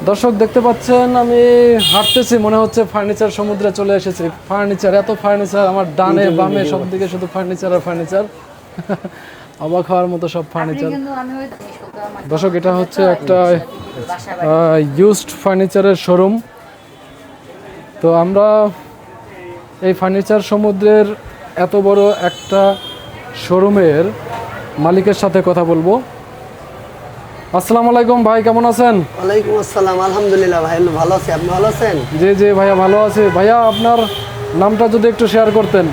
দর্শক দেখতে পাচ্ছেন আমি হাঁটতেছি, মনে হচ্ছে ফার্নিচার সমুদ্রে চলে এসেছি। ফার্নিচার, এত ফার্নিচার, আমার ডানে বামে সব দিকে শুধু ফার্নিচার আর ফার্নিচার। অবাক হওয়ার মতো সব ফার্নিচার। দর্শক এটা হচ্ছে একটা ইউজড ফার্নিচারের শোরুম। তো আমরা এই ফার্নিচার সমুদ্রের এত বড় একটা শোরুমের মালিকের সাথে কথা বলবো। আসসালামু আলাইকুম ভাই, কেমন আছেন? ওয়ালাইকুম আসসালাম, আলহামদুলিল্লাহ ভাই ভালো আছি। আপনি ভালো আছেন? জি জি ভাইয়া, ভালো আছি। ভাইয়া আপনার নামটা যদি একটু শেয়ার করতেন।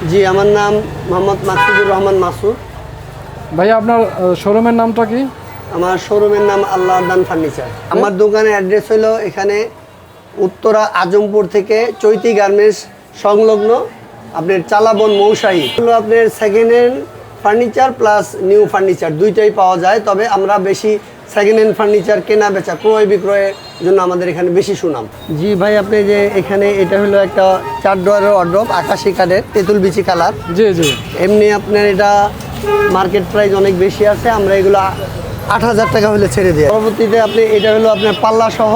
জি, আমার নাম মোহাম্মদ মাসুদুর রহমান মাসুদ। ভাইয়া আপনার শোরুমের নামটা কি? আমার শোরুমের নাম আল্লাহ দান ফার্নিচার। আমার দোকানের অ্যাড্রেস হলো এখানে উত্তরা আজমপুর থেকে চৈতি গার্মেন্টস সংলগ্ন আপনার চালাবন মৌসাহি হলো আপনার second hand furniture plus new furniture দুইটাই পাওয়া যায়। তবে আমরা বেশি সেকেন্ড হ্যান্ড ফার্নিচার কেনা বেচা ক্রয় বিক্রয়ের জন্য আমাদের এখানে বেশি সুনাম। জি ভাই, আপনি যে এখানে এটা হলো একটা 4 ডোয়ারের ওয়ার্ডরোব, আকাশি কাঠের, তেঁতুল বিচি কালার। জি জি। এমনি আপনার এটা মার্কেট প্রাইস অনেক বেশি আছে, আমরা এগুলো 8,000 টাকা হলে ছেড়ে দিই। পরবর্তীতে আপনি এটা হলো আপনার পাল্লা সহ,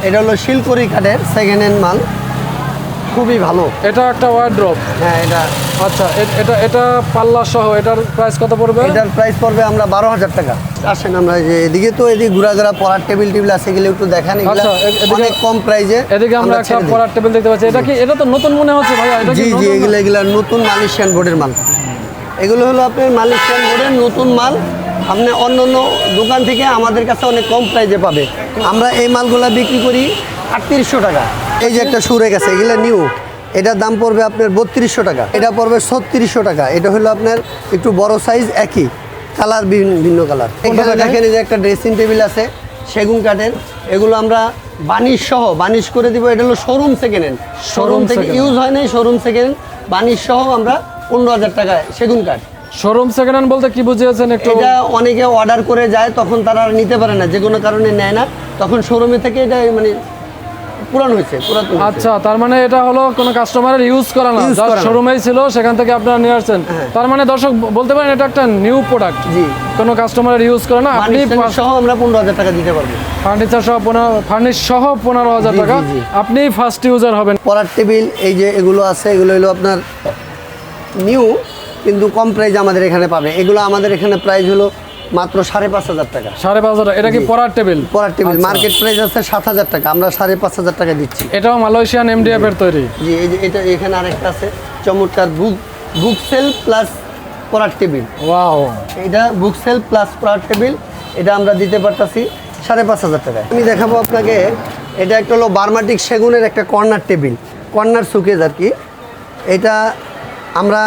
এটা হলো শিলকড়ি কাঠের সেকেন্ড হ্যান্ড মাল, খুবই ভালো। এটা একটা ওয়ার্ড্রপ? হ্যাঁ, এটা আচ্ছা, এটা পাল্লা সহ, এটার প্রাইস কত পড়বে? এটার প্রাইস পড়বে আমরা 12,000 টাকা। আসেন আমরা যে এদিকে, তো এদিকে ঘুরা পড়ার টেবিল আছে, এগুলো একটু দেখান। আচ্ছা, অনেক কম প্রাইসে এদিকে আমরা একটা পড়ার টেবিল দেখতে পাচ্ছি। এটা কি, এটা তো নতুন মনে হচ্ছে ভাইয়া? এটা জি জি, এগুলো নতুন মালয়েশিয়ান বোর্ডের মাল। এগুলো হলো আপনার মালয়েশিয়ান বোর্ডের নতুন মাল। আপনি অন্য অন্য দোকান থেকে আমাদের কাছে অনেক কম প্রাইসে পাবে। আমরা এই মালগুলা বিক্রি করি 3800 টাকা। এই যে একটা সুরে গেছে, এগুলো নিউ, এটার দাম পড়বে আপনার 3200 টাকা। এটা পড়বে 3600 টাকা। এটা হলো আপনার একটু বড় সাইজ, একই কালার, ভিন্ন কালার। এখানে দেখেন এই যে একটা ড্রেসিং টেবিল আছে সেগুন কাঠের, এগুলো আমরা বানিশ সহ বানিশ করে দিব। এটা হলো শোরুম সেকেন্ড হ্যান্ড, শোরুম থেকে ইউজ হয় নাই, শোরুম সেকেন্ড হ্যান্ড বানিশ সহ আমরা 15,000 টাকায় সেগুন কাঠ। শোরুম সেকেন্ড হ্যান্ড বলতে কি বুঝিয়েছেন একটু? এটা অনেকে অর্ডার করে যায়, তখন তারা আর নিতে পারে না, যে কোনো কারণে নেয় না, তখন শোরুমে থেকে এটা মানে পুরানো হয়েছে, পুরাতন। আচ্ছা, তার মানে এটা হলো কোনো কাস্টমারের ইউজ করা না, যার শোরুমেই ছিল সেখান থেকে আপনারা নিয়ে আসছেন। তার মানে দর্শক বলতে পারেন এটা একটা নিউ প্রোডাক্ট। জি, কোনো কাস্টমারের ইউজ করে না। আপনি সহ আমরা 15,000 টাকা দিতে পারবো। ফার্নিচার সহ ফার্নিশ সহ 15,000 টাকা। আপনি ফার্স্ট ইউজার হবেন। পড়ার টেবিল এই যে এগুলো আছে, এগুলো হলো আপনার নিউ, কিন্তু কম প্রাইস আমাদের এখানে পাবে। এগুলো আমাদের এখানে প্রাইস হলো মাত্র 5,500 টাকা। 5,500 টাকা? এটা কি পড়ার টেবিল? পড়ার টেবিল মার্কেট প্রাইস আছে 7,000 টাকা, আমরা 5,500 টাকা দিচ্ছি। এটাও মালয়েশিয়ান এমডিএফ এর তৈরি? জি, এই যে এটা এখানে আরেকটা আছে চমৎকার, বুক সেল প্লাস পড়ার টেবিল। ওয়াও, এটা বুক সেল প্লাস পড়ার টেবিল, এটা আমরা দিতে পারতাছি 5,500 টাকায়। আমি দেখাবো আপনাকে, এটা একটা হলো বার্মাটিক সেগুনের একটা কর্নার টেবিল, কর্নার সুকেজ আর কি। এটা আমরা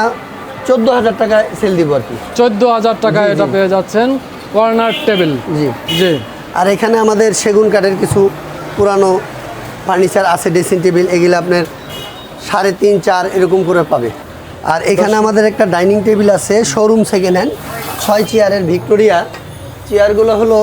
14,000 টাকায় সেল দিব আর কি। 14,000 টাকায় এটা পেয়ে যাচ্ছেন কর্নার টেবিল। জি জি। আর এখানে আমাদের সেগুন কাঠের কিছু পুরানো ফার্নিচার আছে, ড্রেসিং টেবিল, এগুলো আপনার 3.5, 4 এরকম করে পাবে। আর এখানে আমাদের একটা ডাইনিং টেবিল আছে শোরুম সেকেন্ড হ্যান্ড, 6 চেয়ারের ভিক্টোরিয়া। চেয়ারগুলো হলো,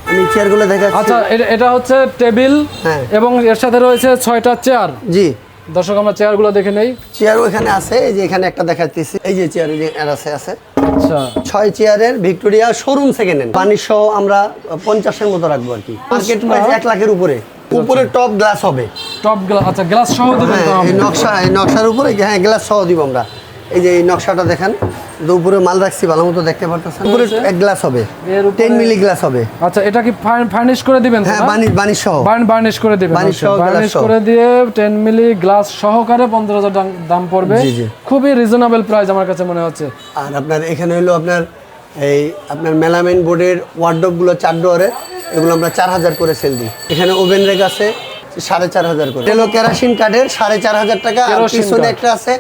আমি চেয়ারগুলো দেখাচ্ছি। আচ্ছা, এটা হচ্ছে টেবিল, হ্যাঁ, এবং এর সাথে রয়েছে 6টা চেয়ার। জি দর্শক আমরা চেয়ারগুলো দেখে নেই। চেয়ারও এখানে আছে, এই যে এখানে একটা দেখাচ্ছি, এই যে চেয়ার আছে। আচ্ছা, 6 চেয়ারের Victoria showroom second hand, varnish সহ আমরা 50-এর মতো রাখবো আর কি। মার্কেট প্রাইস 1 লাখের উপরে। উপরে টপ গ্লাস হবে, টপ গ্লাস। আচ্ছা, গ্লাস সহ দিবেন তো? এই নকশার উপরে, হ্যাঁ, গ্লাস সহ দিব আমরা। এই যে এই নকশাটা দেখেন, উপরে মাল রাখছি ভালো মতো দেখতে পারতেছেন। উপরে এক গ্লাস হবে, 10 মিলি গ্লাস হবে। আচ্ছা, এটা কি ফার্নিশ করে দিবেন? হ্যাঁ, বানিশ সহ, বার্নিশ করে দিবেন। বার্নিশ করে দিয়ে 10 মিলি গ্লাস সহকারে 15,000 দাম পড়বে। খুবই রিজনেবল প্রাইস আমার কাছে মনে হচ্ছে। আর আপনার এখানে হলো আপনার এই আপনার মেলামাইন বোর্ডের ওয়ার্ডরোবগুলো 4 ডোয়ারের, এগুলো আমরা 4,000 করে সেল দিই। এখানে ওভেন রেক আছে 4,500 করে। এলো কেরোসিন কাঠের 4,500 টাকা। আর পিছনে একটা আছে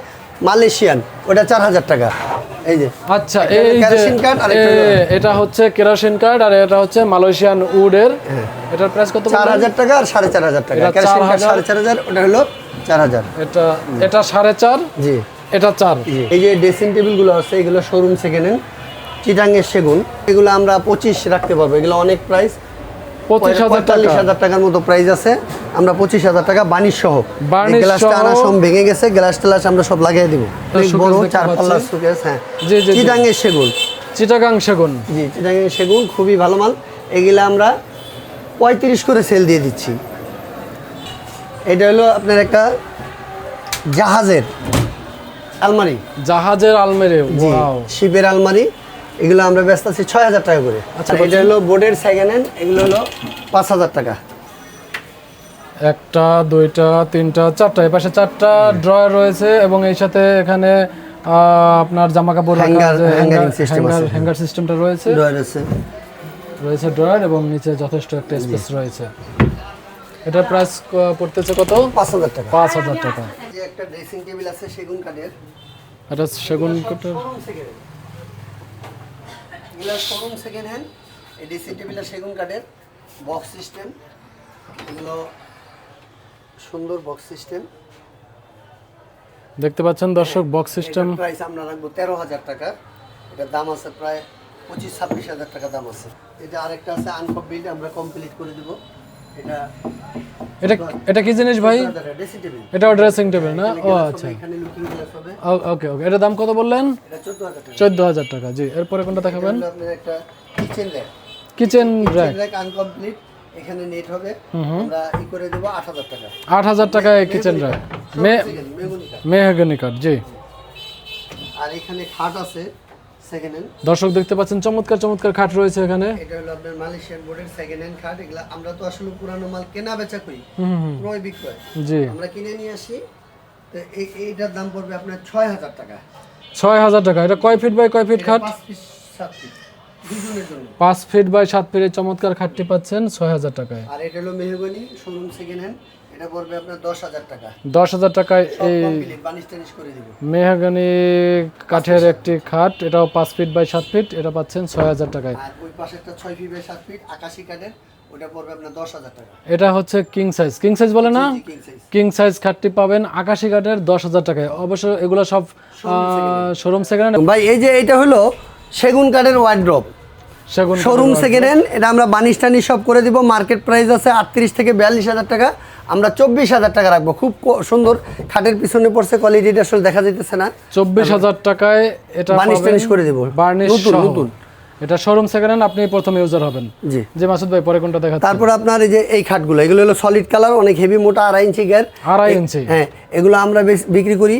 মালয়েশিয়ান, ওটা 4,000 টাকা। এই যে, আচ্ছা, এই কেরোসিন কাঠ, আর এটা হচ্ছে কেরোসিন কাঠ, আর এটা হচ্ছে মালয়েশিয়ান উডের। এটার প্রাইস কত? 4,000 টাকা আর 4,500 টাকা। কেরোসিন কাঠ 4,500, ওটা হলো 4,000। এটা 4.5। জি, এটা 4। এই যে ড্রেসিং টেবিলগুলো আছে, এগুলো শোরুম সেকেন্ড হ্যান্ড, চিটাঙ্গের সেগুন। এগুলো আমরা 25 রাখতে পারবো। এগুলো অনেক প্রাইস, 45,000 টাকার মতো প্রাইস আছে। আমরা 25,000 টাকা বানিশ সহ। গ্লাসটা আনা সব ভেঙে গেছে, গ্লাস টেলাস আমরা সব লাগিয়ে দিব। অনেক বড় 4 পাল্লার সুকেস। হ্যাঁ, চিটাঙ্গের সেগুন। চিটাগাং সেগুন? জি, চিটাঙ্গের সেগুন খুবই ভালো মাল। এগুলা আমরা 35 করে সেল দিয়ে দিচ্ছি। এটা হলো আপনার একটা জাহাজের আলমারি, জাহাজের আলমারি, জি ওয়াও। শিপের আলমারি, এগুলো আমরা ব্যস্ত আছি 6000 টাকা করে। আচ্ছা, আর এটা হলো বোর্ডের সেকেন্ড হ্যান্ড, এগুলো হলো 5000 টাকা। একটা, দুইটা, তিনটা, চারটা, এই পাশে 4টা ড্রয়ার রয়েছে এবং এই সাথে এখানে আপনার জামা কাপড় রাখার যে হ্যাঙ্গারিং সিস্টেম আছে, হ্যাঙ্গার সিস্টেমটা রয়েছে, ড্রয়ার আছে, রয়েছে ড্রয়ার এবং নিচে যথেষ্ট একটা স্পেস রয়েছে। এটার প্রাইস পড়তেছে কত? 5000 টাকা। 5000 টাকা। যে একটা ড্রেসিং টেবিল আছে সেগুন কাঠের, এটা সেগুন কাঠের, এগুলো শোরুম সেকেন্ড হ্যান্ড। এই ড্রেসিং টেবিলটা সেগুন কাঠের, বক্স সিস্টেম, এগুলো সুন্দর বক্স সিস্টেম। দেখতে পাচ্ছেন দর্শক, বক্স সিস্টেম। প্রাইস আমরা রাখবো 13000 টাকা। এটার দাম আছে প্রায় 25-26 টাকা দাম আছে। এটা আরেকটা আছে আনকমপ্লিট, আমরা কমপ্লিট করে দেব। এটা এটা এটা কি জিনিস ভাই? ড্রেসিং টেবিল, এটাও ড্রেসিং টেবিল না? ও আচ্ছা, এখানে লুকিং গ্লাস হবে। ওকে ওকে। এটার দাম কত বললেন? এটা 14000 টাকা। 14000 টাকা। জি, এরপরে কোনটা দেখাবেন? এটা হলো আপনার একটা kitchen rack, kitchen rack, rack uncomplete, এখানে নেট হবে, আমরা ই করে দেব 8000 টাকা। 8000 টাকায় কিচেন র্যাক, মেহগনি কাঠ। মেহগনি কাঠ। জি, আর এখানে খাট আছে সেকেন্ড হ্যান্ড। দর্শক দেখতে পাচ্ছেন চমৎকার চমৎকার খাট রয়েছে এখানে। এটা হলো আপনার মালয়েশিয়ান বোর্ডের সেকেন্ড হ্যান্ড খাট। এগুলা আমরা তো আসলে পুরানো মাল কেনা বেচা করি, ক্রয় বিক্রয়, জি, আমরা কিনে নিয়ে আসি। তো এইটার দাম পড়বে আপনার 6000 টাকা। 6000 টাকা। এটা কয় ফিট বাই কয় ফিট খাট? 5 পিস 7 পিস দুজনের জন্য। 5 ফিট বাই 7 ফিটের চমৎকার খাটটি পাচ্ছেন 6000 টাকায়। আর এটা হলো মেহগনি শোরুম সেকেন্ড হ্যান্ড, এটা পড়বে আপনার 10000 টাকা। 10000 টাকায় এই কমপ্লিট বানিশ টানিশ করে দিব। মেহগনি কাঠের একটি খাট, এটাও 5 ফিট বাই 7 ফিট, এটা পাচ্ছেন 6000 টাকায়। আর ওই পাশে একটা 6 ফিট বাই 7 ফিট আকাশী কাঠের, ওটা পড়বে আপনার 10000 টাকা। এটা হচ্ছে কিং সাইজ, কিং সাইজ বলে না? কিং সাইজ কিং সাইজ খাটটি পাবেন আকাশী কাঠের 10000 টাকায়। অবশ্য এগুলো সব শোরুম সেকেন্ড হ্যান্ড। ভাই, এই যে এটা হলো সেগুন কাঠের ওয়ার্ড্রপ, সেগুন শোরুম সেকেন্ড হ্যান্ড। এটা আমরা বানিশ টানি সব করে দিব। মার্কেট প্রাইস আছে 38 থেকে 42000 টাকা, আমরা 24000 টাকা রাখবো। খুব সুন্দর খাটের পিছনে পড়ছে, কোয়ালিটিটা আসলে দেখা যাইতেছে না। 24000 টাকায় এটা বানিশ টানিশ করে দেব, বার্নিশ নতুন সহ। নতুন। এটা শোরুম সেকেন্ড হ্যান্ড, আপনি প্রথম ইউজার হবেন। জি। যে মাসুদ ভাই, পরে কোনটা দেখাচ্ছেন? তারপর আপনার এই যে এই খাটগুলো, এগুলো হলো সলিড কালার, অনেক হেভি, মোটা, 2.5 ইঞ্চি গ্যার। 2.5 ইঞ্চি। হ্যাঁ, এগুলো আমরা বিক্রি করি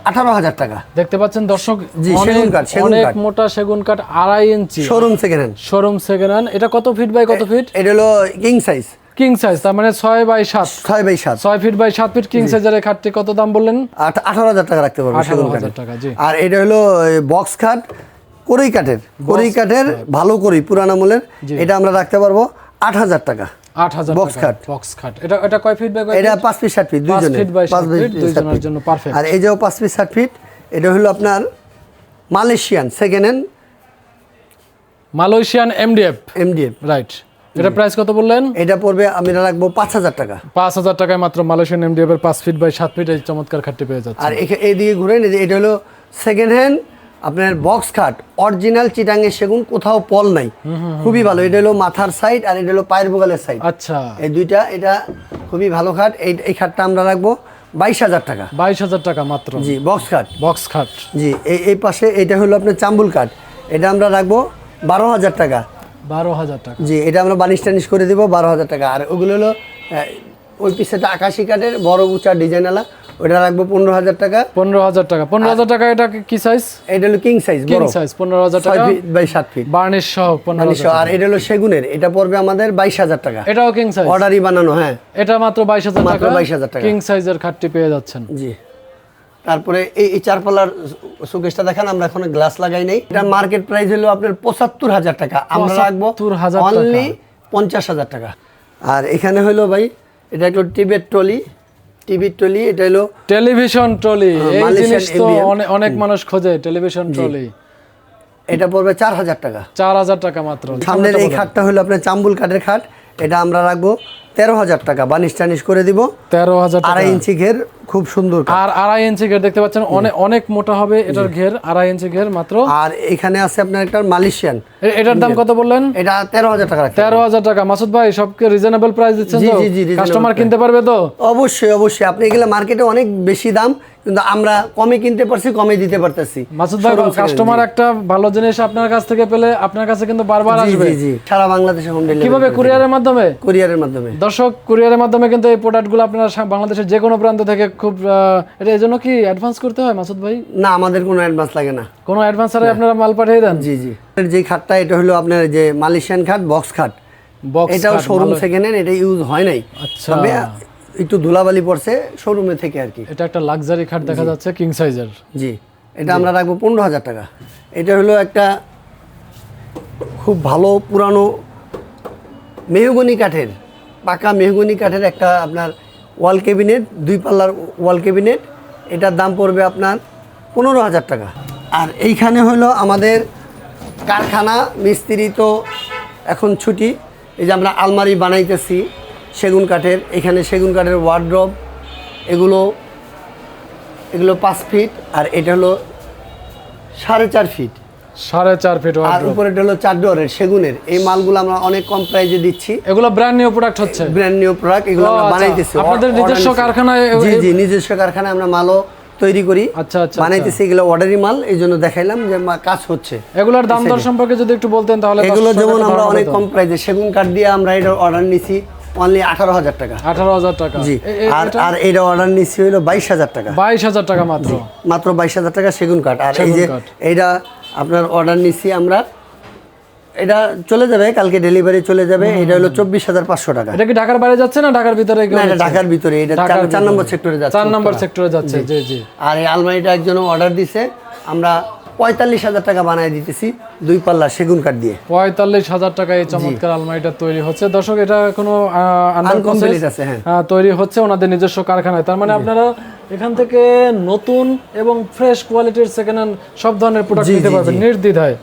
18000 টাকা। দেখতে পাচ্ছেন দর্শক, জি, সেগুন কাঠ, সেগুন অনেক কাঠ। মোটা সেগুন কাঠ, 2.5 ইঞ্চি, showroom second hand. Showroom second hand. এটা কত ফিট বাই কত ফিট? এটা হলো কিং সাইজ, কিং সাইজ, তার মানে 6 by 7, 6 by 7, 6 feet by 7 feet king সাইজের এই খাটটি কত দাম বললেন? 18000 টাকা রাখতে পারবো সেগুন 18000 কাঠের। টাকা। জি। আর এটা হলো বক্স খাট, কড়ই কাঠের, কড়ই কাঠের, ভালো কড়ই, পুরান আমলের। এটা আমরা রাখতে পারবো 8000 টাকা। 8000 বক্স টাকা খাট। বক্স খাট। এটা এটা কয় ফিট বাই কয় এটা ফিট? 5 ফিট 7 ফিট 5 দুইজনের, ফিট বাই 7 5 ফিট দুইজনের জন্য পারফেক্ট। আর এই যে 5 ফিট 7 ফিট, এটা হলো আপনার Malaysian second hand, Malaysian MDF, MDF. Right. এটা প্রাইস কত বললেন? এটা পড়বে আমি রাখবো 5000 টাকা। 5000 টাকায় মাত্র মালয়েশিয়ান এমডিএফ এর 5 ফিট বাই 7 ফিট এই চমৎকার খাটটি পেয়ে যাচ্ছে। আর এইদিকে ঘুরেন, এটা হলো সেকেন্ড হ্যান্ড আপনার বক্স খাট, অরিজিনাল চিটাঙ্গের সেগুন, কোথাও পল নাই, খুবই ভালো। এটা হলো মাথার সাইড আর এটা হলো পায়ের বোগালের সাইড। আচ্ছা, এই দুইটা, এটা খুবই ভালো খাট। এই খাটটা আমরা রাখবো 22000 টাকা। 22000 টাকা মাত্র। জি, বক্স খাট। বক্স খাট। জি, এই পাশে এটা হলো আপনার চাম্বুল কাঠ, এটা আমরা রাখবো 12000 টাকা। 12000 টাকা। জি, এটা আমরা বানিশ টানিশ করে দিব 12000 টাকা। আর ওগুলো হলো ওই পিসেটা আকাশি কাঠের, বড় উঁচা ডিজাইনওয়ালা, ওটা রাখবো 15000 টাকা। 15000 টাকা। 15000 টাকা। এটা কি সাইজ? এটা হলো কিং সাইজ, কিং বড় সাইজ। 15000 টাকা 6 ফিট বাই 7 ফিট বার্নিশ সহ 15000 আর টাকা। এটা হলো সেগুনের, এটা পড়বে আমাদের 22000 টাকা। এটাও কিং সাইজ, অর্ডারই বানানো। হ্যাঁ, এটা মাত্র 22000 মাত্র টাকা। 22000 টাকা। কিং সাইজের খাটটি পেয়ে যাচ্ছেন। জি। তারপরে এই চারপালার শোকেসটা দেখেন, আমরা এখন গ্লাস লাগাই নাই। এটা মার্কেট প্রাইস হলো আপনার 75000 টাকা, আমরা রাখবো 75000 টাকা। অনলি 50000 টাকা। আর এখানে হলো ভাই, এটা একটু টিভির ট্রলি, এটা হলো টেলিভিশন ট্রলি। এই মালয়েশিয়ান জিনিস তো MDF অনেক মানুষ খোঁজে, টেলিভিশন ট্রলি। এটা পড়বে 4000 টাকা। 4000 টাকা মাত্র। সামনের এই খাটটা হলো আপনার চাম্বুল কাঠের খাট, এটা আমরা রাখবো 13000 টাকা, বানিশ টানিশ করে দিব। 13000 টাকা। 2.5 ইঞ্চি ঘের, খুব সুন্দর কাঠ। আর 2.5 ইঞ্চি ঘের দেখতে পাচ্ছেন, অনেক মোটা হবে এটার ঘের। 2.5 ইঞ্চি ঘের মাত্র। আর এখানে আছে আপনার একটা মালয়েশিয়ান, এটার দাম কত বললেন? এটা 13000 টাকা রাখতে হবে। 13000 টাকা। মাসুদ ভাই, সবকে রিজনেবল প্রাইস দিচ্ছেন জি, তো? জি, জি, reasonable কাস্টমার price। কিনতে পারবে তো? অবশ্যই। আপনি এগুলো মার্কেটে অনেক বেশি দাম, কিন্তু আমরা কমে কিনতে পারছি, কমে দিতে পারতেছি। মাসুদ ভাই, কাস্টমার একটা ভালো জিনিস আপনার কাছ থেকে পেলে আপনার কাছে কিন্তু বারবার আসবে। জি জি, সারা বাংলাদেশে হোম ডেলিভারি। কিভাবে? কুরিয়ারের মাধ্যমে? কুরিয়ারের মাধ্যমে। দর্শক, কুরিয়ারের মাধ্যমে কিন্তু এই প্রোডাক্টগুলো আপনারা বাংলাদেশের যে কোনো প্রান্ত থেকে খুব এটা এই জন্য কি অ্যাডভান্স করতে হয় মাসুদ ভাই? না, আমাদের কোনো অ্যাডভান্স লাগে না। কোনো অ্যাডভান্স ছাড়াই আপনারা মাল পাঠিয়ে দেন? জি জি। যে খাটটা এটা হলো আপনার যে মালয়েশিয়ান খাট, বক্স খাট। এটাও শোরুম সেকেন্ড হ্যান্ড, এটা ইউজ হয় নাই। আচ্ছা, তবে একটু ধুলাবালি পড়ছে শোরুমে থেকে আর কি। এটা একটা লাক্সারি খাট দেখা যাচ্ছে, কিং সাইজের। জি, এটা আমরা রাখবো 15,000 টাকা। এটা হলো একটা খুব ভালো পুরানো মেহগনি কাঠের, পাকা মেহগনি কাঠের একটা আপনার ওয়াল ক্যাবিনেট, 2 পাল্লার ওয়াল ক্যাবিনেট। এটার দাম পড়বে আপনার 15,000 টাকা। আর এইখানে হলো আমাদের কারখানা, মিস্ত্রি তো এখন ছুটি। এই যে আমরা আলমারি বানাইতেছি সেগুন কাঠের, এখানে সেগুন কাঠের ওয়ার্ড্রব, এগুলো 5 ফিট, আর এটা হলো 4.5 ফিট। 4.5 ফিট। আর উপরেটা হলো 4 ডোরের সেগুনের। এই মালগুলো আমরা অনেক কম প্রাইসে দিচ্ছি। এগুলো ব্র্যান্ড নিউ প্রোডাক্ট হচ্ছে? ব্র্যান্ড নিউ প্রোডাক্ট, এগুলো আমরা বানাইতেছি আপনাদের নিজস্ব কারখানায়? জি জি, নিজস্ব কারখানায় আমরা মালও তৈরি করি, আচ্ছা আচ্ছা, বানাইতেছি। এগুলো অর্ডারি মাল, এই জন্য দেখাইলাম যে কাজ হচ্ছে। এগুলোর দাম দর সম্পর্কে যদি একটু বলতেন তাহলে। এগুলো যেমন আমরা অনেক কম প্রাইসে সেগুন কাঠ দিয়ে আমরা এটা অর্ডার নিছি অনলি 18,000 টাকা। 18,000 টাকা? জি। আর এটা অর্ডার নিছি হলো 22,000 টাকা। 22,000 টাকা মাত্র? মাত্র 22,000 টাকা সেগুন কাঠ। আর এই যে এইটা আপনার অর্ডার নিছি আমরা, এটা চলে যাবে কালকে, ডেলিভারি চলে যাবে। এটা হলো 24,500 টাকা। এটা কি ঢাকার বাইরে যাচ্ছে না ঢাকার ভিতরে? না, এটা ঢাকার ভিতরে। এটা 4 নম্বর সেক্টরে যাচ্ছে। 4 নম্বর সেক্টরে যাচ্ছে। জি জি। আর এই আলমারিটা একজন অর্ডার দিছে, আমরা 45,000 টাকা বানায় দিতেছি 2 পাল্লা সেগুন কাঠ দিয়ে। 45,000 টাকা এই চমৎকার আলমারিটা তৈরি হচ্ছে। দর্শক, এটা কোনো আনকমপ্লিট আছে। হ্যাঁ, তৈরি হচ্ছে ওনাদের নিজস্ব কারখানায়। তার মানে আপনারা এখান থেকে নতুন এবং ফ্রেশ কোয়ালিটির সেকেন্ড হ্যান্ড সব ধরনের প্রোডাক্ট নিতে পারবেন নির্দ্বিধায়।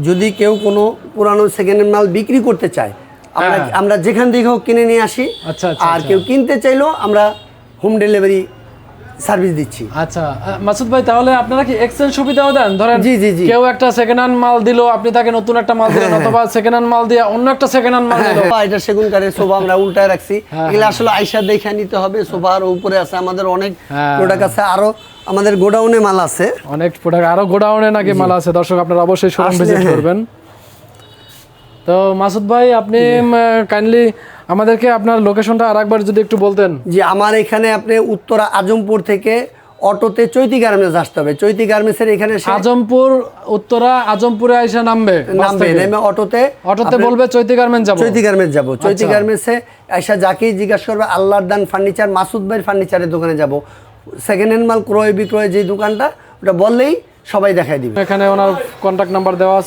যদি কেউ কোনো পুরানো সেকেন্ড হ্যান্ড মাল বিক্রি করতে চায়, আমরা যেখান থেকে হোক কিনে নিয়ে আসি। আচ্ছা আচ্ছা। আর কেউ কিনতে চাইলেও আমরা হোম ডেলিভারি সার্ভিস দিচ্ছি। আচ্ছা মাসুদ ভাই, তাহলে আপনারা কি এক্সচেঞ্জ সুবিধাও দেন? ধরেন জি জি জি, কেউ একটা সেকেন্ড হ্যান্ড মাল দিল, আপনি তাকে নতুন একটা মাল দিলেন, অথবা সেকেন্ড হ্যান্ড মাল দিয়ে অন্য একটা সেকেন্ড হ্যান্ড মাল দিল। এটা সেগুন কাঠের সোফা আমরা উল্টায় রাখছি। এগুলো আসলে আইসা দেখে নিতে হবে। সোফার উপরে আছে আমাদের অনেক প্রোডাক্ট আছে, আরো আমাদের গোডাউনে মাল আছে অনেক প্রোডাক্ট, আরো গোডাউনে নাকি মাল আছে। দর্শক, আপনারা অবশ্যই শোরুম ভিজিট করবেন। তো মাসুদ ভাই, আপনি কাইন্ডলি আমাদেরকে আপনার লোকেশনটা আরেকবার যদি একটু বলতেন। জি, আমার এখানে আপনি উত্তরা আজমপুর থেকে অটোতে চৈতি গার্মেন্টস আসতে হবে। চৈতি গার্মেন্টসের এখানে আজমপুর, উত্তরা আজমপুরে আইসা নামবে, নেমে অটোতে বলবে চৈতি গার্মেন্টস যাব। চৈতি গার্মেন্টস যাব। চৈতি গার্মেন্টসে আইসা যাকেই জিজ্ঞাসা করবে আল্লাহর দান ফার্নিচার, মাসুদ ভাইয়ের ফার্নিচারের দোকানে যাব। সেকেন্ড হ্যান্ড মাল ক্রয় বিক্রয় যে দোকানটা, ওটা বললেই সবাই দেখাই দিবে। এখানে ওনার কন্ট্যাক্ট নাম্বার দেওয়া আছে।